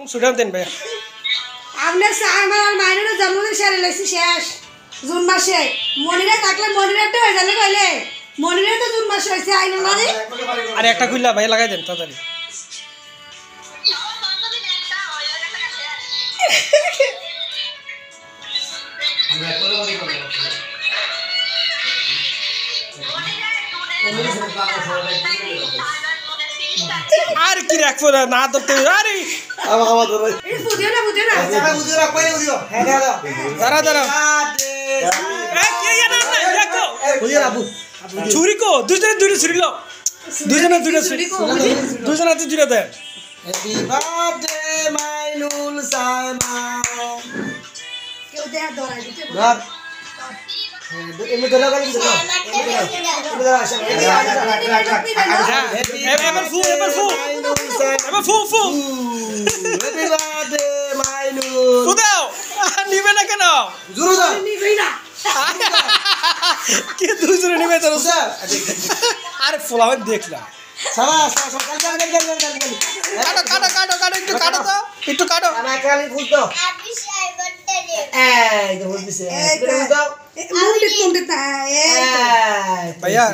সুনাম দেন ভাই আপনার আমার মাইনের জন্মদিন সেরে লেছি শেষ জুন মাসে মনিরা থাকলে মনিরাটা হয়ে যাবে কইলে মনিরা তো জুন মাসে হয়েছে আইন না রে আরে একটা খুললা ভাই লাগাই দেন তাড়াতাড়ি আর কি রাখবো না ধরতে আরে বুঝিও না দাঁড়া দাঁড়া ছুরি কো দুজনে দুইটা ছুরি লো দুজনে দুইটা ছুরি দুজনে দুইটা দেন হ্যাপি বার্থডে মাইনুল সাইমা কেউ দেয়া ধরাই দিতে ধর এমনি ধরে লাগা দিতে দাও এমনি ধরে আসা এবার ফু এবার ফু এবার ফু ফু হ্যাপি বার্থডে মাইনুল ফু দাও নিবে না কেন জোরে দাও নিবই না কে দুজনে নিবে তো আরে ফুলাও দেখলাম সাবাস কাল কাটো কাটো কাটো কাটো একটু কাটো তো একটু কাটো আমার কালি ফুল তো এই তো বলতেছে এই তো দাও মুন্ডে মুন্ডে তা ভাইয়া